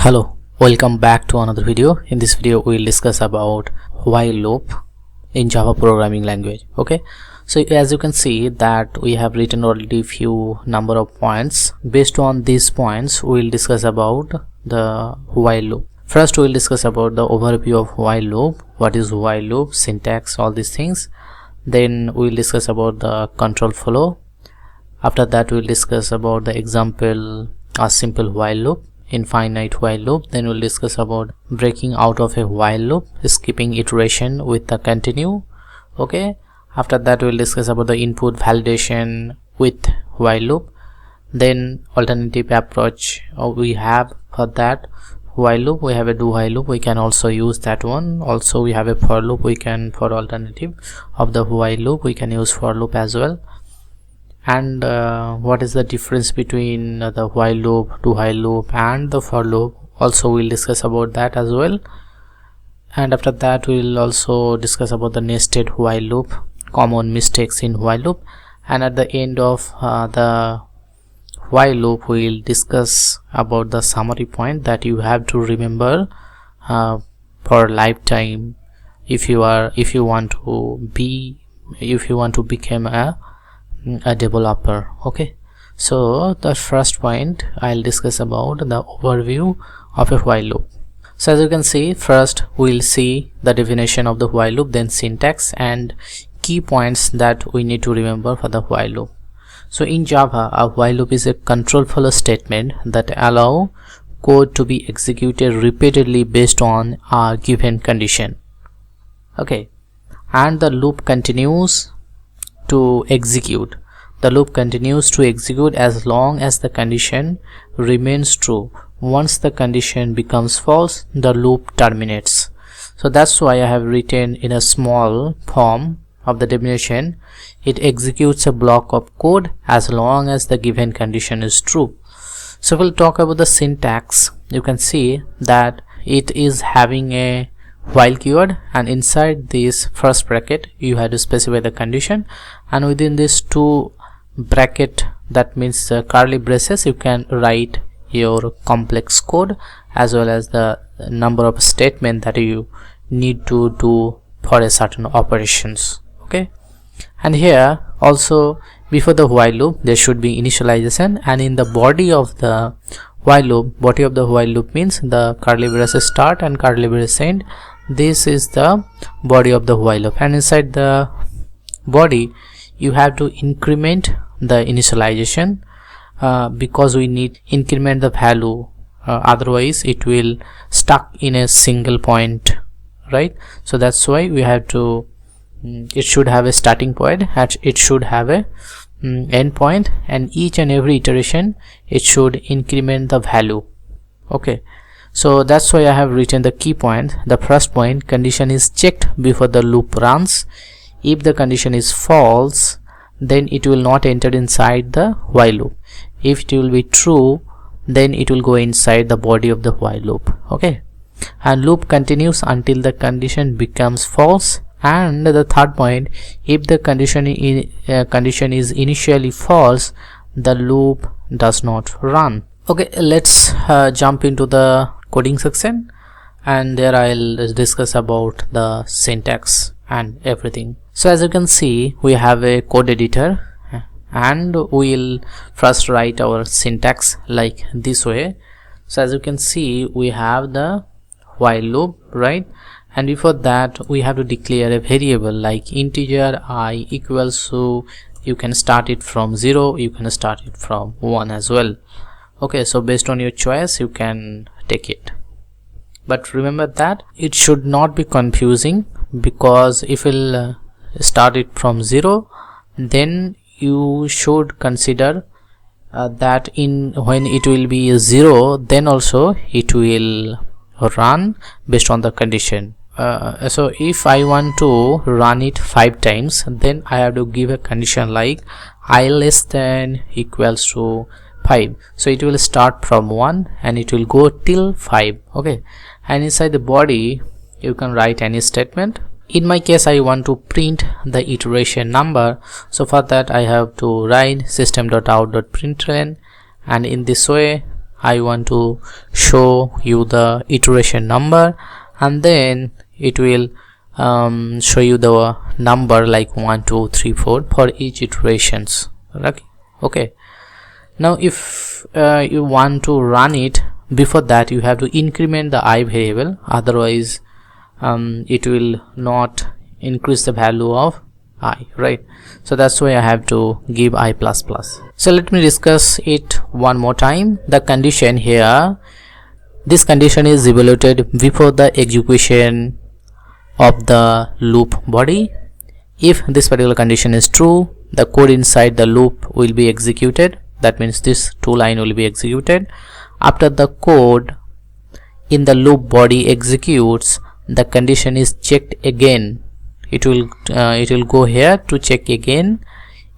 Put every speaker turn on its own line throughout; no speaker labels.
Hello, welcome back to another video. In this video we will discuss about while loop in Java programming language. Okay, so as you can see that we have written already few number of points. Based on these points we will discuss about the while loop. First we will discuss about the overview of while loop, what is while loop, syntax, all these things. Then we will discuss about the control flow. After that we will discuss about the example, a simple while loop, infinite while loop. Then we'll discuss about breaking out of a while loop, skipping iteration with the continue. Okay, after that we'll discuss about the input validation with while loop. Then alternative approach we have for that while loop. We have a do while loop, we can also use that one. Also we have a for loop, we can, for alternative of the while loop, we can use for loop as well. And what is the difference between the while loop, do while loop and the for loop, also we'll discuss about that as well. And after that we'll also discuss about the nested while loop, common mistakes in while loop. And at the end of the while loop we'll discuss about the summary point that you have to remember for lifetime if you want to become a developer. Okay, so the first point I'll discuss about the overview of a while loop. So as you can see, first we'll see the definition of the while loop, then syntax and key points that we need to remember for the while loop. So in Java, a while loop is a control flow statement that allow code to be executed repeatedly based on a given condition. Okay, and the loop continues to execute. The loop continues to execute as long as the condition remains true. Once the condition becomes false, the loop terminates. So that's why I have written in a small form of the definition, it executes a block of code as long as the given condition is true. So we'll talk about the syntax. You can see that it is having a while keyword, and inside this first bracket you have to specify the condition, and within this two bracket, that means curly braces, you can write your complex code as well as the number of statement that you need to do for a certain operations. Okay, and here also before the while loop there should be initialization, and in the body of the while loop, means the curly braces start and curly braces end. This is the body of the while loop, and inside the body you have to increment the initialization because we need increment the value, otherwise it will stuck in a single point, right? So that's why we have to it should have a starting point and it should have a end point, and each and every iteration it should increment the value. Okay, so that's why I have written the key point. The first point, condition is checked before the loop runs. If the condition is false, then it will not enter inside the while loop. If it will be true, then it will go inside the body of the while loop. Okay, and loop continues until the condition becomes false. And the third point, if the condition is initially false, the loop does not run. Okay, let's jump into the coding section, and there I'll discuss about the syntax and everything. So as you can see, we have a code editor, and we'll first write our syntax like this way. So as you can see, we have the while loop, right? And before that we have to declare a variable like integer I equals to, you can start it from 0, you can start it from 1 as well. Okay, so based on your choice you can take it, but remember that it should not be confusing, because if you'll start it from 0, then you should consider that when it will be 0, then also it will run based on the condition. So if I want to run it 5 times, then I have to give a condition like I less than equals to 5. So it will start from 1 and it will go till 5. Okay, and inside the body you can write any statement. In my case I want to print the iteration number, so for that I have to write system.out.println, and in this way I want to show you the iteration number, and then it will show you the number like 1 2 3 4 for each iterations. Okay, now if you want to run it, before that you have to increment the I variable, otherwise it will not increase the value of I, right? So that's why I have to give I++. So let me discuss it one more time. The condition here, this condition is evaluated before the execution of the loop body. If this particular condition is true, the code inside the loop will be executed. That means this 2 line will be executed. After the code in the loop body executes, the condition is checked again. It will go here to check again.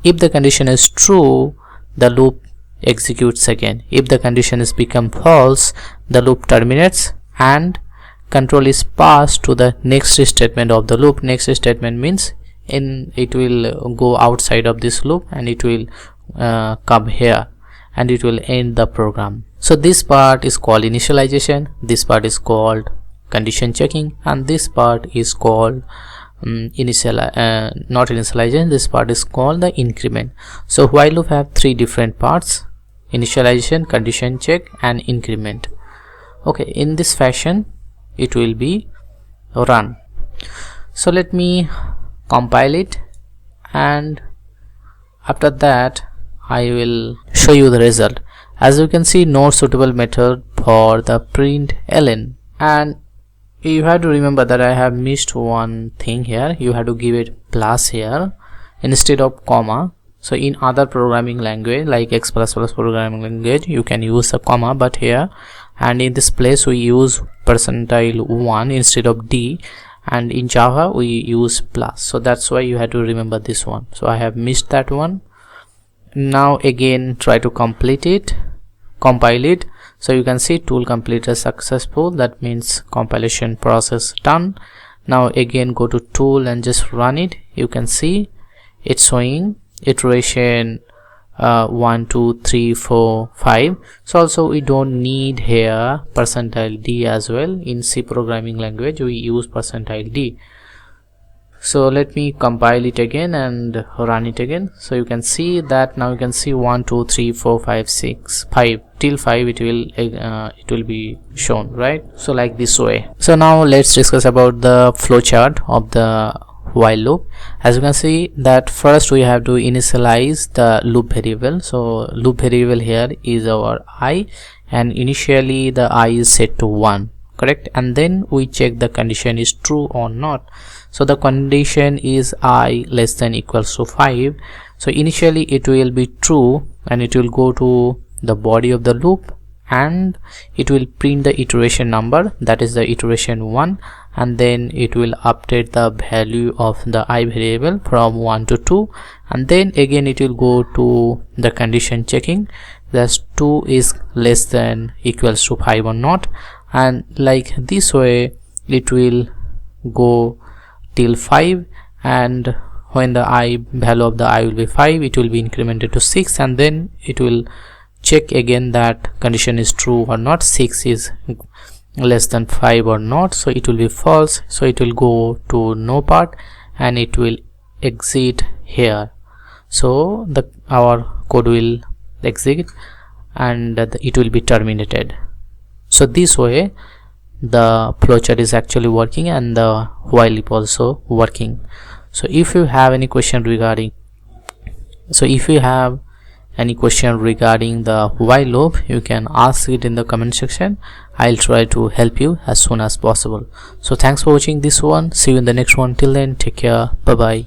If the condition is true, the loop executes again. If the condition is become false, the loop terminates and control is passed to the next statement of the loop. Next statement means it will go outside of this loop and it will come here and it will end the program. So this part is called initialization, this part is called condition checking, and this part is called not initialization, this part is called the increment. So while loop have 3 different parts: initialization, condition check and increment. Okay, in this fashion it will be run. So let me compile it, and after that I will show you the result. As you can see, no suitable method for the print ln, and you have to remember that I have missed one thing here. You have to give it plus here instead of comma. So in other programming language like X++ programming language, you can use a comma, but here and in this place we use %1 instead of D, and in Java we use plus. So that's why you have to remember this one. So I have missed that one. Now again try to compile it. So you can see tool completed successful, that means compilation process done. Now again go to tool and just run it. You can see it's showing iteration 1 2 3 4 5. So also we don't need here %d as well. In C programming language we use %d. So let me compile it again and run it again. So you can see that now you can see 1 2 3 4 5 6 5 till 5 it will be shown, right? So like this way. So now let's discuss about the flowchart of the while loop. As you can see that first we have to initialize the loop variable. So loop variable here is our I, and initially the I is set to 1, correct? And then we check the condition is true or not. So the condition is I less than equals to 5. So initially it will be true and it will go to the body of the loop and it will print the iteration number, that is the iteration 1, and then it will update the value of the I variable from 1 to 2, and then again it will go to the condition checking, that's 2 is less than equals to 5 or not, and like this way it will go till 5, and when the I value of the I will be 5, it will be incremented to 6, and then it will check again that condition is true or not, 6 is less than 5 or not, so it will be false, so it will go to no part and it will exit here. So our code will exit and it will be terminated. So this way the flowchart is actually working and the while loop also working. So if you have any question regarding the while loop, you can ask it in the comment section. I'll try to help you as soon as possible. So thanks for watching this one. See you in the next one. Till then, take care. Bye bye.